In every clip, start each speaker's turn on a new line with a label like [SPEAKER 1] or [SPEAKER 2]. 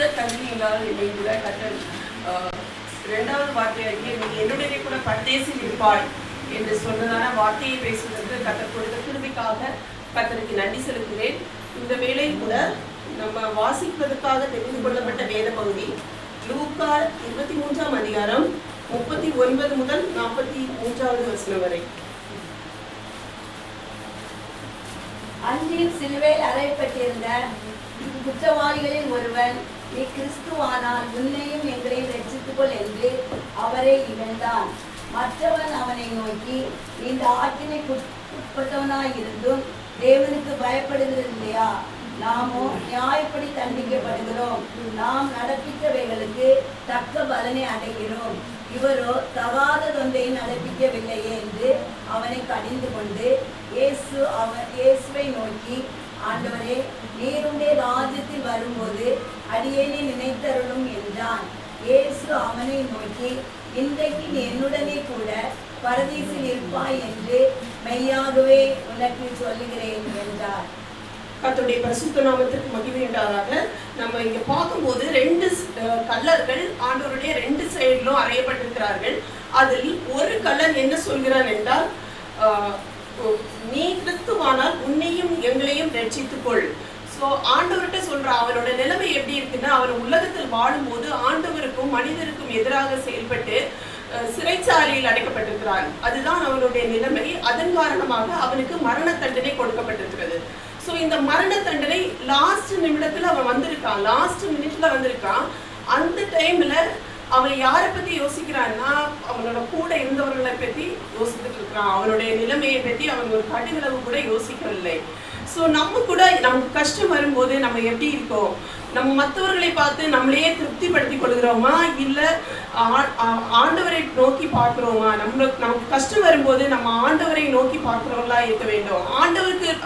[SPEAKER 1] இந்த கல்வியினால் என்னை கூட கத்தர் இரண்டாவது வார்த்தையாகிய நீ என்னுடைய கூட பரதேசில் இருப்பாய் என்று சொன்னதான வார்த்தையை பேசுவதற்கு கத்தர் கொடுத்த கிருபைக்காக கத்தருக்கு நன்றி செலுத்துகிறேன். இந்த வேளையில் கூட நம்ம வாசிப்பதற்காக தெரிந்து கொள்ளப்பட்ட வேத பகுதி லூக்கா 23ஆம் அதிகாரம் 39 முதல் 43வது வசனம் வரை.
[SPEAKER 2] அன்றில் சிலுவையில் அறையப்பட்டிருந்த குற்றவாளிகளில் ஒருவன், நீ கிறிஸ்துவானால் உன்னையும் எங்களையும் ரட்சித்துக்கொள் என்று அவரை இகழ்ந்தான். மற்றவன் அவனை நோக்கி, இந்த ஆக்கினைக்குட்பட்டவனாயிருந்தும் தேவனுக்கு பயப்படுகிறது இல்லையா? நாமோ நியாயப்படி தண்டிக்கப்படுகிறோம். நாம் நடப்பித்தவைகளுக்கு தக்க பலனை அடைகிறோம். இவரோ தகாததொன்றை நடப்பிக்கவில்லையே என்று அவனை கடிந்து கொண்டு இயேசுவை நோக்கி, ஆண்டவரே, நீருடைய ராஜ்யத்தில் வரும்போது அடியேனை நினைத்தருளும் என்றான். இயேசு அவனை நோக்கி, இன்றைக்கு நீ என்னுடனே கூட பரதீசில் இருப்பாய் என்று மெய்யாகவே உனக்கு சொல்லுகிறேன் என்றார்.
[SPEAKER 1] கர்த்தருடைய பரிசுத்த நாமத்திற்கு மகிமை உண்டாதாக. நம்ம இங்க பார்க்கும்போது ரெண்டு கள்ளர்கள் ஆண்டவருடைய ரெண்டு சைடிலும் அறையப்பட்டிருக்கிறார்கள். அதில் ஒரு கள்ளன் என்ன சொல்கிறான் என்றால், நீ கிறிஸ்துவானால் உன்னையும் எங்களையும் ரட்சித்துக்கொள். ஸோ ஆண்டவர்கிட்ட சொல்ற அவனோட நிலைமை எப்படி இருக்குன்னா, அவன் உலகத்தில் வாழும்போது ஆண்டவருக்கும் மனிதருக்கும் எதிராக செயல்பட்டு சிறைச்சாலையில் அடைக்கப்பட்டிருக்கிறான். அதுதான் அவனுடைய நிலைமை. அதன் காரணமாக அவனுக்கு மரண தண்டனை கொடுக்கப்பட்டிருக்கிறது. ஸோ இந்த மரண தண்டனை லாஸ்ட் நிமிடத்துல அவன் வந்திருக்கான், லாஸ்ட் மினிட்ல வந்திருக்கான். அந்த டைம்ல அவன் யாரை பத்தி யோசிக்கிறான்னா, அவனோட கூட இருந்தவர்களை பத்தி யோசிச்சுட்டு இருக்கிறான். அவனுடைய நிலைமையை பத்தி அவன் ஒரு கடுகளவு கூட யோசிக்கவில்லை. ஸோ நம்ம கூட நமக்கு கஷ்டம் வரும்போது நம்ம எப்படி இருக்கோம்? நம்ம மற்றவர்களை பார்த்து நம்மளையே திருப்திப்படுத்தி கொள்கிறோமா, இல்லை ஆண்டவரை நோக்கி பார்க்கிறோமா? நமக்கு கஷ்டம் வரும்போது நம்ம ஆண்டவரை நோக்கி பார்க்கிறவர்களா இருக்க வேண்டும்.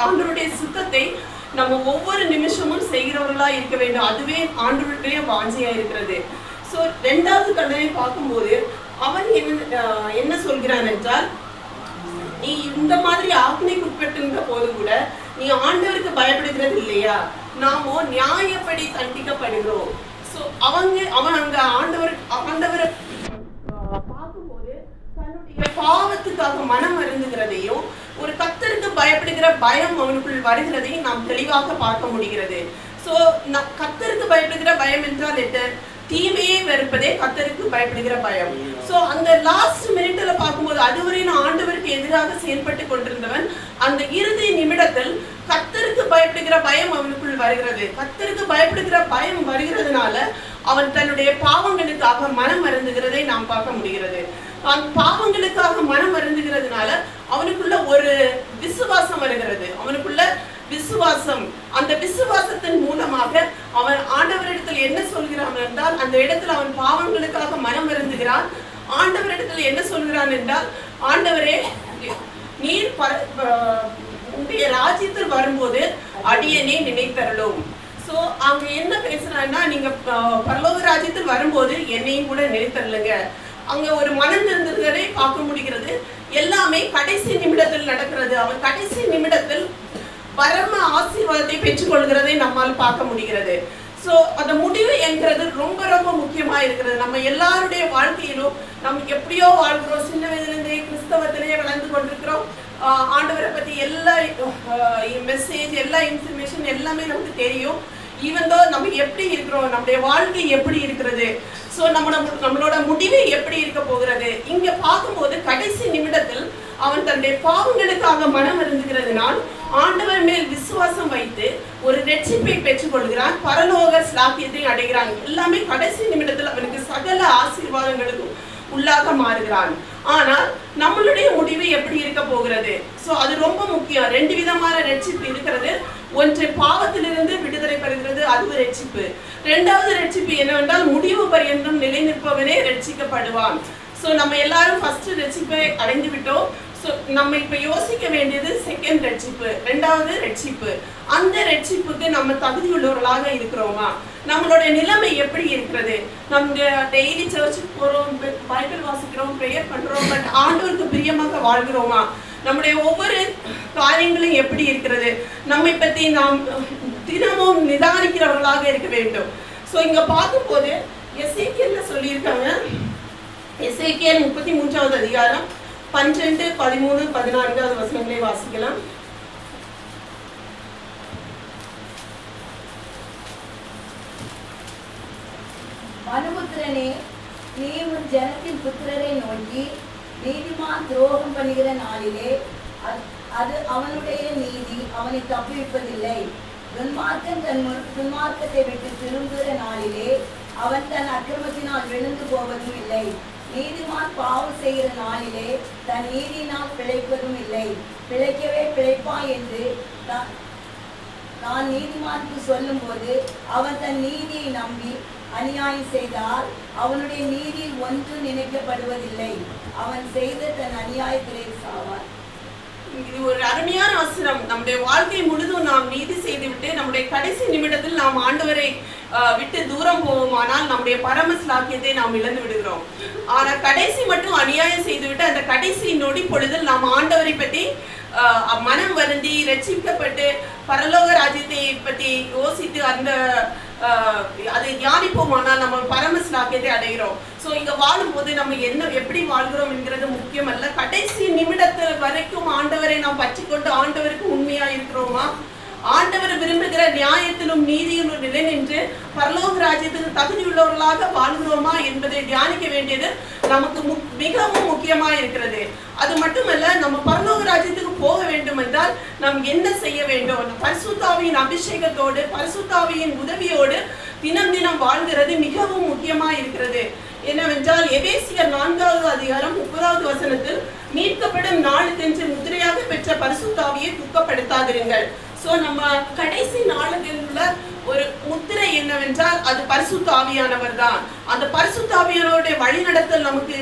[SPEAKER 1] ஆண்டவருடைய சுத்தத்தை நம்ம ஒவ்வொரு நிமிஷமும் செய்கிறவர்களா இருக்க வேண்டும். அதுவே ஆண்டவருடைய வாஞ்சையா இருக்கிறது. ஸோ ரெண்டாவது கண்ணனை பார்க்கும்போது அவன் என்ன சொல்கிறான் என்றால், நீ இந்த மாதிரி ஆக்னைக்கு உட்பட்டிருந்த போது கூட நீ ஆண்டவருக்கு பயப்படுகிறது இல்லையா? நாமோ நியாயப்படி தண்டிக்கப்படுகிறோம். ஸோ அவன் அங்க ஆண்டவரை பார்க்கும்போது தன்னுடைய பாவத்துக்காக மனம் வருந்துகிறதையும் ஒரு கர்த்தருக்கு பயப்படுகிற பயம் அவனுக்குள் வருகிறதையும் நாம் தெளிவாக பார்க்க முடிகிறது. ஸோ கர்த்தருக்கு பயப்படுகிற பயம் என்றால் என்ன? தீமையே வெறுப்பதே கர்த்தருக்கு பயப்படுகிற பயம். ஸோ அந்த லாஸ்ட் மினிட்ல பார்க்கும்போது அதுவரை நான் ஆண்டவருக்கு எதிராக செயல்பட்டு கொண்டிருந்தவன் அந்த இறுதி நிமிடத்தில் கர்த்தருக்கு பயப்படுகிற பயம் அவனுக்குள் வருகிறது. கர்த்தருக்கு பயப்படுகிற பயம் வருகிறதுனால அவன் தன்னுடைய பாவங்களுக்காக மனம் வருந்துகிறதை நாம் பார்க்க முடிகிறது. பாவங்களுக்காக மனம் வருந்துகிறதுனால அவனுக்குள்ள ஒரு விசுவாசம் வருகிறது. அவனுக்குள்ள விசுவாசம், அந்த விசுவாசத்தின் மூலமாக அவன் ஆண்டவரிடத்தில் என்ன சொல்கிறான் என்றால், அந்த இடத்துல அவன் பாவங்களுக்காக மனம் வருந்துகிறான். ஆண்டவரிடத்தில் என்ன சொல்கிறான் என்றால், ஆண்டவரே, நீர் உங்களுடைய ராஜ்யத்தில் வரும்போது அடியேனை நினைத்தருளும். ஸோ அவங்க என்ன பேசுறாங்கன்னா, நீங்க பரலோக ராஜ்யத்தில் வரும்போது என்னையும் கூட நினைத்தருளுங்க. அங்க ஒரு மனம் இருந்ததை பார்க்க முடிகிறது. எல்லாமே கடைசி நிமிடத்தில் நடக்கிறது. அவன் கடைசி நிமிடத்தில் பரம ஆசீர்வாதத்தை பெற்றுக்கொள்கிறதை நம்மால் பார்க்க முடிகிறது. ஸோ அந்த முடிவு என்கிறது ரொம்ப ரொம்ப முக்கியமா இருக்கிறது. நம்ம எல்லாருடைய வாழ்க்கையிலும் நம்ம எப்படியோ வாழ்கிறோம். சின்ன வயதிலிருந்தே கிறிஸ்தவத்திலேயே வளர்ந்து கொண்டிருக்கிறோம். ஆண்டவரை பத்தி எல்லா மெசேஜ், எல்லா இன்ஃபர்மேஷன் எல்லாமே நமக்கு தெரியும். ஈவன் தோ நம்ம எப்படி இருக்கிறோம், நம்முடைய வாழ்க்கை எப்படி இருக்கிறது, ஸோ நம்மளோட முடிவு எப்படி இருக்க போகிறது. இங்க பார்க்கும்போது கடைசி நிமிடத்தில் அவன் தன்னுடைய பாவங்களுக்காக மனம் இருந்துகிறதுனால் ஆண்டவர் மேல் விசுவாசம் வைத்து ஒரு ரட்சிப்பை பெற்றுக் கொள்கிறான். பரலோக ஸ்லாக்கியத்தை அடைகிறான். எல்லாமே கடைசி நிமிடத்தில் அவனுக்கு சகல ஆசீர்வாதங்களுக்கும் உள்ளாக மாறுகிறான். ஆனால் நம்மளுடைய முடிவு எப்படி இருக்க போகிறது? ஸோ அது ரொம்ப முக்கியம். ரெண்டு விதமான ரட்சிப்பு இருக்கிறது. ஒன்று பாவத்திலிருந்து விடுதலை பெறுகிறது, அது ஒரு ரட்சிப்பு. ரெண்டாவது ரட்சிப்பு என்னவென்றால், முடிவு பரியந்தம் நிலை நிற்பவனே ரட்சிக்கப்படுவான். ஸோ நம்ம எல்லாரும் ஃபர்ஸ்ட் ரட்சிப்பை அடைந்து விட்டோம். ஸோ நம்ம இப்போ யோசிக்க வேண்டியது செகண்ட் ரட்சிப்பு, ரெண்டாவது ரட்சிப்பு. அந்த ரட்சிப்புக்கு நம்ம தகுதியுள்ளவர்களாக இருக்கிறோமா? நம்மளோட நிலைமை எப்படி இருக்கிறது? நம்ம டெய்லி சர்ச்சுக்கு போகிறோம், பைபிள் வாசிக்கிறோம், ப்ரேயர் பண்ணுறோம், பட் ஆண்டவருக்கு பிரியமாக வாழ்கிறோமா? நம்முடைய ஒவ்வொரு காரியங்களும் எப்படி இருக்கிறது? நம்மை பற்றி நாம் தினமும் நிதானிக்கிறவர்களாக இருக்க வேண்டும். ஸோ இங்க பார்க்கும்போது எசேக்கியேல்ல சொல்லியிருக்காங்க. எசேக்கியேல் 33வது அதிகாரம் 12, 13, 14வது வசனங்களை வாசிக்கலாம்.
[SPEAKER 2] மனுபுத்திரனே, நீ உன் ஜனத்தின் புத்திரரை நோக்கி, நீதிமான் துரோகம் பண்ணுகிற நாளிலே அது அவனுடைய நீதி அவனை தப்புவிப்பதில்லை. துன்மார்க்கன் தன் துன்மார்க்கத்தை விட்டு திரும்புகிற நாளிலே அவன் தன் அக்கிரமத்தினால் விழுந்து போவதும் இல்லை. நீதிமான் பாவம் செய்கிற நாளிலே தன் நீதியினால் பிழைப்பதும் இல்லை. பிழைக்கவே பிழைப்பான் என்று நான் நீதிமானுக்கு சொல்லும் போது அவன் தன் நீதியை நம்பி அநியாயம் செய்தால் அவனுடைய நீதி ஒன்று நினைக்கப்படுவதில்லை. அவன் செய்த தன் அநியாயத்திலே சாவான்.
[SPEAKER 1] இது ஒரு அருமையான வசனம். நம்முடைய வாழ்க்கை முழுதும் நாம் நீதி செய்துவிட்டு நம்முடைய கடைசி நிமிடத்தில் நாம் ஆண்டவரை விட்டு தூரம் போவோமானால் நம்முடைய பரம ஸ்லாக்கியத்தை நாம் இழந்து விடுகிறோம். ஆனா கடைசி மட்டும் அநியாயம் செய்துவிட்டு அந்த கடைசி நொடி பொழுதில் நாம் ஆண்டவரை பற்றி மனம் வருந்தி ரட்சிக்கப்பட்டு பரலோக ராஜ்யத்தை பற்றி யோசித்து அந்த அதை தியானிப்போமானால் நம்ம பரம ஸ்லாக்கியத்தை அடைகிறோம். ஸோ இங்க வாழும்போது நம்ம எப்படி வாழ்கிறோம் என்கிறது முக்கியம் அல்ல. கடைசி நிமிடத்தில் வரைக்கும் ஆண்டவரை நாம் பற்றி கொண்டு ஆண்டவருக்கு உண்மையா இருக்கிறோமா, ஆண்டவர் விரும்புகிற நியாயத்திலும் நீதியிலும் நிலை நின்று பரலோக ராஜ்யத்துக்கு தகுதியுள்ளவர்களாக வாழ்கிறோமா என்பதை தியானிக்க வேண்டியது நமக்கு மிகவும் முக்கியமா இருக்கிறது. அது மட்டுமல்ல, நம்ம பரலோக ராஜ்யத்துக்கு போக வேண்டும் என்றால் நாம் என்ன செய்ய வேண்டும்? பரிசுத்தாவியின் அபிஷேகத்தோடு பரிசுத்தாவியின் உதவியோடு தினம் தினம் வாழ்கிறது மிகவும் முக்கியமா இருக்கிறது. என்னவென்றால் எபேசியர் 4வது அதிகாரம் 30வது வசனத்தில் மீட்கப்படும் நாளுக்கென்று முத்திரையாக பெற்ற பரிசுத்தாவியை துக்கப்படுத்தாதிருங்கள். சோ நம்ம கடைசி நாளுகளில் உள்ள ஒரு முத்திரை என்னவென்றால் அது பரிசுத்த ஆவியானவர் தான். அந்த பரிசுத்த ஆவியானவருடைய வழிநடத்தல் நமக்கு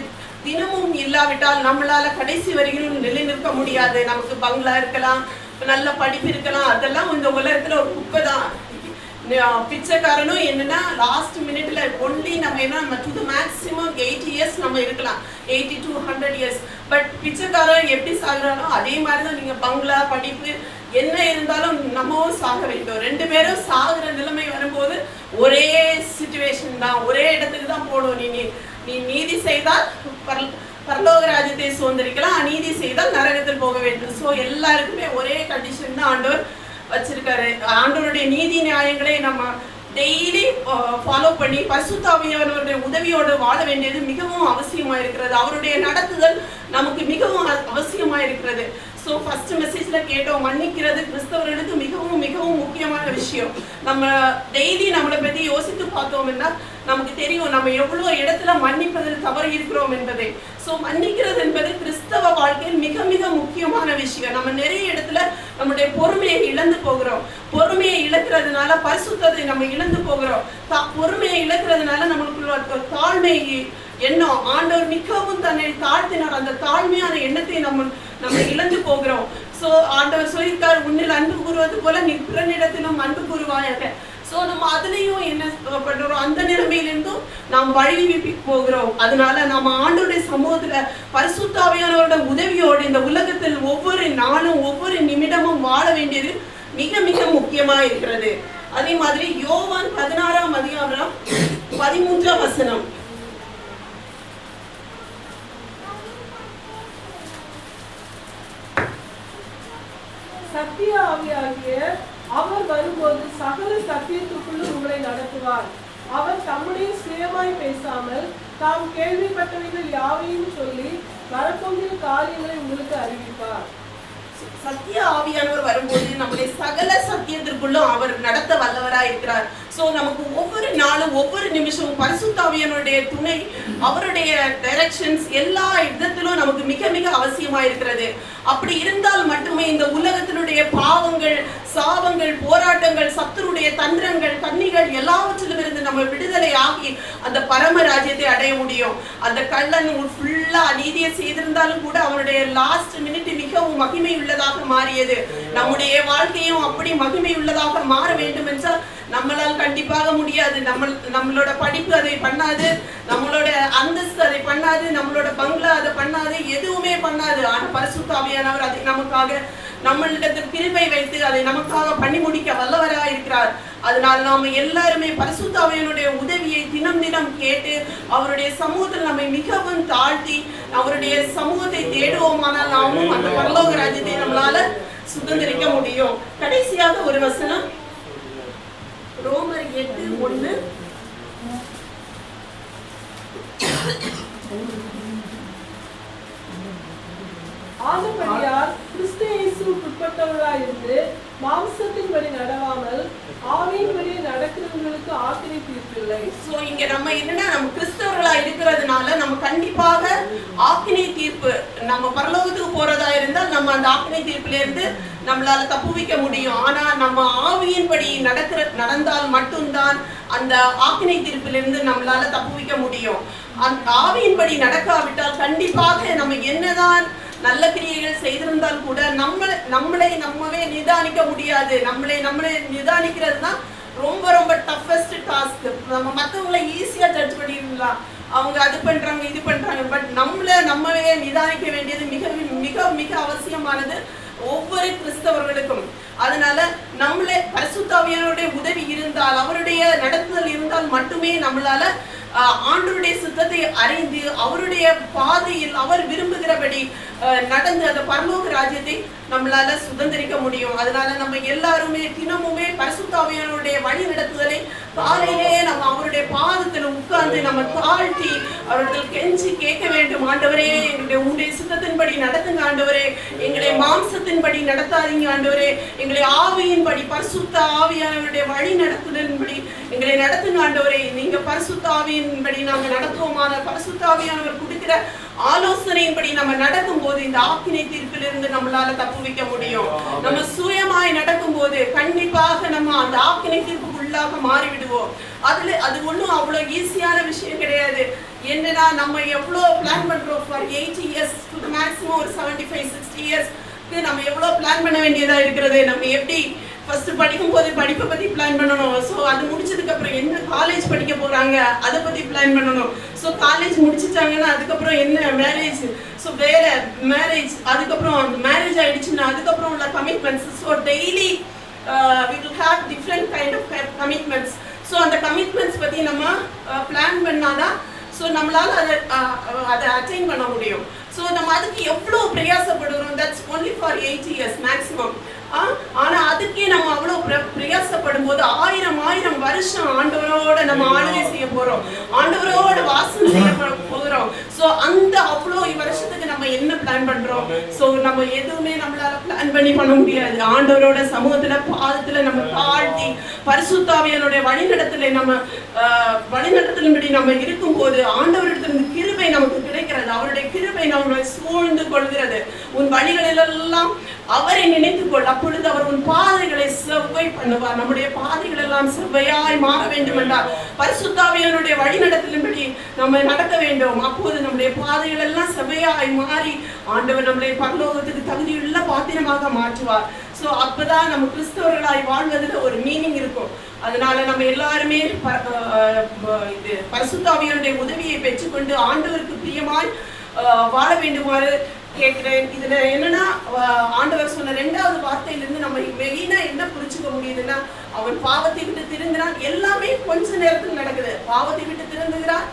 [SPEAKER 1] தினமும் இல்லாவிட்டால் நம்மளால கடைசி வரையிலும் நிலைநிற்க முடியாது. நமக்கு பங்களா இருக்கலாம், நல்ல படிப்பு இருக்கலாம், அதெல்லாம் இந்த உலகத்துல ஒரு குப்பை தான். பிச்சைக்காரனும் என்னன்னா லாஸ்ட் மினிட்ல ஒன்லி நம்ம என்ன டு தி மேக்ஸிமம் 80 இயர்ஸ் நம்ம இருக்கலாம், 80 to 100 இயர்ஸ். பட் பிச்சைக்காரன் எப்படி சாகுறானோ அதே மாதிரிதான் நீங்க பங்களா படிப்பு என்ன இருந்தாலும் நம்மவும் சாக வேண்டும். ரெண்டு பேரும் சாகுற நிலைமை வரும்போது ஒரே சிச்சுவேஷன் தான், ஒரே இடத்துக்கு தான் போடும். நீ நீதி செய்தால் பரலோக ராஜ்யத்தை சுதந்திரிக்கலாம், அநீதி செய்தால் நரகத்தில் போக வேண்டும். ஸோ எல்லாருக்குமே ஒரே கண்டிஷன் தான் ஆண்டவர் வச்சிருக்காரு. ஆண்டவருடைய நீதி நியாயங்களை நம்ம டெய்லி ஃபாலோ பண்ணி பரிசுத்த ஆவியானவருடைய உதவியோடு வாழ வேண்டியது மிகவும் அவசியமா இருக்கிறது. அவருடைய நடத்துதல் நமக்கு மிகவும் அவசியமா இருக்கிறது. ஸோ ஃபர்ஸ்ட் மெசேஜ்ல கேட்டோம், மன்னிக்கிறது கிறிஸ்தவர்களுக்கு மிகவும் மிகவும் முக்கியமான விஷயம். நம்ம டெய்லி நம்மளை பற்றி யோசித்து பார்த்தோம்னா நமக்கு தெரியும் நம்ம எவ்வளோ இடத்துல மன்னிப்பதில் தவறு இருக்கிறோம் என்பதை. ஸோ மன்னிக்கிறது என்பது கிறிஸ்தவ வாழ்க்கையில் மிக மிக முக்கியமான விஷயம். நம்ம நிறைய இடத்துல நம்முடைய பொறுமையை இழந்து போகிறோம். பொறுமையை இழக்கிறதுனால பரிசுத்தத்தை நம்ம இழந்து போகிறோம். பொறுமையை இழக்கிறதுனால நம்மளுக்குள்ள தாழ்மை எண்ணம், ஆண்டவர் மிகவும் தன்னை தாழ்த்தினார், அந்த தாழ்மையான எண்ணத்தை நம்ம இழந்து போகிறோம். ஸோ ஆண்டவர் சொல்லியிருக்கார், உன்னில் அன்பு கூறுவது போல நீ பிறனிடத்திலும் அன்பு கூறுவாயாக. ஸோ நம்ம அதுலேயும் என்ன பண்ணுறோம், அந்த நிலைமையிலிருந்தும் நாம் வழிவிப்பி போகிறோம். அதனால நம்ம ஆண்டோடைய சமூகத்தில் பரிசுத்த ஆவியானவரோட உதவியோடு இந்த உலகத்தில் ஒவ்வொரு நாளும் ஒவ்வொரு நிமிடமும் வாழ வேண்டியது மிக மிக முக்கியமா இருக்கிறது. அதே மாதிரி யோவான் 16ஆம் அதிகாரம் 13ஆம் வசனம்.
[SPEAKER 3] சத்திய ஆவியாகிய அவர் வரும்போது சகல சத்தியத்துக்குள்ளும் உங்களை நடத்துவார். அவர் தம்முடைய சுயமாய் பேசாமல் தாம் கேள்விப்பட்டவைகள் யாவையும் சொல்லி வரப்போகிற காரியங்களை உங்களுக்கு அறிவிப்பார்.
[SPEAKER 1] சத்திய ஆவியானவர் வரும்போது நம்முடைய சகல சத்தியத்திற்குள்ளும் அவர் நடத்த வல்லவராய் இருக்கிறார். சோ நமக்கு ஒவ்வொரு நாளும் ஒவ்வொரு நிமிஷமும் பரிசுத்த ஆவியானவருடைய துணை, அவருடைய டைரக்ஷன்ஸ் எல்லா இடத்திலும் நமக்கு மிக மிக அவசியமா இருக்கிறது. அப்படி இருந்தால் மட்டுமே இந்த உலகத்தினுடைய பாவங்கள், சாபங்கள், போராட்டங்கள், சத்துருடைய தந்திரங்கள், கண்ணிகள் எல்லாவற்றிலும் இருந்து நம்ம விடுதலை ஆகி அந்த பரம ராஜ்யத்தை அடைய முடியும். அந்த கள்ளன் ஃபுல்லா அநீதியை செய்திருந்தாலும் கூட அவனுடைய லாஸ்ட் மினிட் மிகவும் மகிமை உள்ளதாக மாறியது. நம்முடைய வாழ்க்கையும் அப்படி மகிமை உள்ளதாக மாற வேண்டும் என்றால் நம்மளால் கண்டிப்பாக முடியாது. நம்மளோட படிப்பு அதை பண்ணாது, நம்மளோட அந்தஸ்து அதை பண்ணாது, நம்மளோட பங்களா அதை பண்ணாது, எதுவுமே பண்ணாது. ஆனா பரிசுத்த ஆவியானவர் அதை நமக்காக நம்மளிடத்தில் கிருபை வைத்து அதை நமக்காக பண்ணி முடிக்க வல்லவராக இருக்கிறார். அதனால் நாம எல்லாருமே பரிசுத்த ஆவியானுடைய உதவியை தினம் தினம் கேட்டு அவருடைய சமூகத்தில் நம்மை மிகவும் தாழ்த்தி அவருடைய சமூகத்தை தேடுவோமானால் நாமும் அந்த பரலோக ராஜ்யத்தை நம்மளால சுதந்திரிக்க முடியும். கடைசியாக ஒரு வசனம், ரோமர் 8:1.
[SPEAKER 3] ஆனபடியால் கிறிஸ்து இயேசுவுக்கு உட்பட்டவர்களாயிருந்து மாம்சத்தின்படி நடவாமல் ஆவியின்படி நடக்கிறவர்களுக்கு ஆக்கினை தீர்ப்பில்லை.
[SPEAKER 1] சோ இங்க நம்ம என்னன்னா, நம்ம கிறிஸ்தவர்களா இருக்கிறதுனால நம்ம கண்டிப்பாக ஆக்கினை தீர்ப்பு, நம்ம பரலோகத்துக்கு போறதா இருந்தால் நம்ம அந்த ஆக்கினை தீர்ப்புல இருந்து நம்மளால தப்புவிக்க முடியும். ஆனா நம்ம ஆவியின்படி நடந்தால் மட்டும்தான் அந்த ஆக்கினை தீர்ப்பிலிருந்து நம்மளால தப்புவிக்க முடியும். அந்த ஆவியின்படி நடக்காவிட்டால் கண்டிப்பாக நம்ம என்னதான் நல்ல கிரியைகள் செய்திருந்தால் கூட நம்மளே நிதானிக்க முடியாது. நம்மளே நிதானிக்கிறது தான் ரொம்ப ரொம்ப டஃபஸ்ட் டாஸ்க். நம்ம மற்றவங்களை ஈஸியா ஜட்ஜ் பண்ணிடலாம், அவங்க அது பண்றாங்க இது பண்றாங்க. பட் நம்மவே நிதானிக்க வேண்டியது மிக மிக மிக அவசியமானது ஒவ்வொரு கிறிஸ்தவர்களுக்கும். அதனால நம்மளே பரிசுத்த ஆவியானவருடைய உதவி இருந்தால், அவருடைய நடத்துதல் இருந்தால் மட்டுமே நம்மளால ஆண்டவருடைய சித்தத்தை அறிந்து அவருடைய பாதையில் அவர் விரும்புகிறபடி நடந்து அந்த பரலோக ராஜ்யத்தை நம்மளால சுதந்திரிக்க முடியும். அதனால நம்ம எல்லாருமே தினமுமே பரிசுத்த ஆவியானவருடைய வழி நடத்துதலை காலையிலே நம்ம அவருடைய பாதத்தில் உட்கார்ந்து நம்ம தாழ்த்தி அவர்கள் கெஞ்சி கேட்க வேண்டும். ஆண்டவரே, உங்களுடைய சித்தத்தின்படி நடத்துங்க ஆண்டவரே, எங்களை மாம்சத்தின்படி நடத்தாதீங்க ஆண்டவரே, எங்களை ஆவியின்படி பரிசுத்த ஆவியானவருடைய வழி நடத்துதலின்படி எங்களை நடத்துங்க ஆண்டவரே. நீங்க பரிசுத்த ஆவியின்படி நாங்க நடத்துவோமான பரிசுத்த ஆவியானவர் கொடுக்கிற ஆலோசனையின்படி நம்ம நடக்கும் போது இந்த ஆக்கினை தீர்ப்பிலிருந்து நம்மளால தப்புவிக்க முடியும். நம்ம சுயமாய் நடக்கும் போது கண்டிப்பாக நம்ம அந்த ஆக்கினை தீர்ப்புக்குள்ளாக மாறிவிடுவோம். அது ஒன்றும் அவ்வளோ ஈஸியான விஷயம் கிடையாது. என்னன்னா, நம்ம எவ்வளோ பிளான் பண்றோம் ஃபார் 80 years டு மேக்ஸிமம் ஒரு 75-60 years நம்ம எவ்வளோ பிளான் பண்ண வேண்டியதா இருக்கிறது. நம்ம எப்படி ஃபர்ஸ்ட் படிக்கும் போது படிப்பை பத்தி பிளான் பண்ணணும். ஸோ அது முடிச்சதுக்கு அப்புறம் என்ன காலேஜ் படிக்க போறாங்க அதை பத்தி பிளான் பண்ணணும். ஸோ காலேஜ் முடிச்சிட்டாங்கன்னா அதுக்கப்புறம் என்ன மேரேஜ், ஸோ வேற மேரேஜ், அதுக்கப்புறம் அந்த மேரேஜ் ஆயிடுச்சுன்னா அதுக்கப்புறம் உள்ள commitments. So daily we will have different kind of commitments. So அந்த கமிட்மெண்ட்ஸ் பத்தி நம்ம பிளான் பண்ணாதான் ஸோ நம்மளால அதை அட்டைன் பண்ண முடியும். ஸோ நம்ம அதுக்கு எவ்வளோ பிரயாசப்படுறோம். That's only for 80 years maximum. ஆனா அதுக்கே நம்ம அவ்வளவு பிரயாசப்படும் போது 1000 வருஷம் ஆண்டவரோட நம்ம ஆளுகை செய்ய போறோம், ஆண்டவரோட வாசம் செய்ய போகிறோம். சோ அந்த அவ்வளவு வருஷத்துக்கு நம்ம என்ன பிளான் பண்றோம்? சோ நம்ம எதுவுமே நம்மளால பிளான் பண்ண முடியாது. ஆண்டவரோட சமூகத்துல பாதத்துல நம்ம தாழ்த்தி பரிசுத்த ஆவியானுடைய வழிநடத்தலை நம்ம வழிநடத்தலின்படி நம்ம இருக்கும் போது ஆண்டவரிடத்திலிருந்து கிருபை நமக்கு கிடைக்கிறது. அவருடைய கிருபை நம்மளை சூழ்ந்து கொள்கிறது. உன் வழிகளிலெல்லாம் அவரை நினைத்துக்கொள், அப்பொழுது அவர் உன் பாதைகளை செவ்வாய் பண்ணுவார். நம்முடைய பாதைகள் எல்லாம் செவ்வையாய் மாற வேண்டும் என்றால் பரிசுத்த ஆவியானுடைய வழிநடத்தலின்படி நம்ம நடக்க வேண்டும். அப்போது நம்முடைய பாதைகள் எல்லாம் செவ்வையாய் மாறி ஆண்டவர் நம்முடைய பரலோகத்துக்கு தகுதியுள்ள பாத்திரமாக மாற்றுவார். ஸோ அப்பதான் நம்ம கிறிஸ்தவர்களாய் வாழ்வதில் ஒரு மீனிங் இருக்கும். அதனால நம்ம எல்லாருமே இது பரிசுத்த ஆவியானுடைய உதவியை பெற்றுக்கொண்டு ஆண்டவருக்கு பிரியமாய் வாழ வேண்டுமாறு கேட்கிறேன். இதுல என்னன்னா, ஆண்டவர் சொன்ன 2வது வார்த்தையிலிருந்து நம்ம மெயினா என்ன புரிச்சுக்க முடியுதுன்னா, அவன் பாவத்தை விட்டு திருந்தினான். எல்லாமே கொஞ்ச நேரத்தில் நடக்குது. பாவத்தை விட்டு திருந்துகிறார்,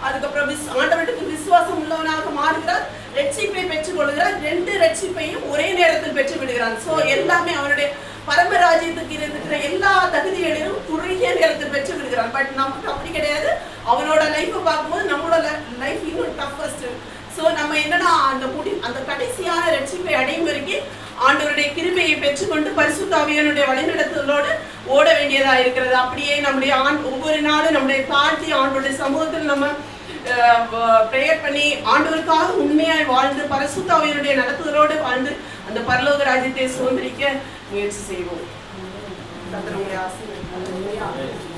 [SPEAKER 1] அதுக்கப்புறம் ஆண்டவருக்கு விசுவாசம் உள்ளவனாக மாறுகிறார், ரட்சிப்பை பெற்றுக் கொள்கிறார். 2 ரட்சிப்பையும் ஒரே நேரத்தில் பெற்று விடுகிறான். சோ எல்லாமே அவனுடைய பரமராஜ்யத்துக்கு இருக்கிற எல்லா தகுதிகளையும் குறுகிய நேரத்தில் பெற்று விடுகிறான். பட் நமக்கு அப்படி கிடையாது. அவனோட லைஃப்பை பார்க்கும்போது நம்மளோட லைஃப் இன்னும் டஃபஸ்ட். ஸோ நம்ம என்னன்னா, அந்த கடைசியான ரட்சிப்பை அடையும் வரைக்கும் ஆண்டவருடைய கிருபையை பெற்றுக்கொண்டு பரிசுத்த ஆவியானுடைய வழிநடத்தலோடு ஓட வேண்டியதா இருக்கிறது. அப்படியே நம்முடைய ஒவ்வொரு நாளும் நம்முடைய தாழ்த்தி ஆண்டவருடைய சமூகத்தில் நம்ம பிரேயர் பண்ணி ஆண்டவருக்காக உண்மையாய் வாழ்ந்து பரிசுத்த ஆவியானுடைய நடத்துதலோடு வாழ்ந்து அந்த பரலோக ராஜ்யத்தை சுதந்திரிக்க முயற்சி செய்வோம். கர்த்தர் உங்களை ஆசீர்வதிப்பார்.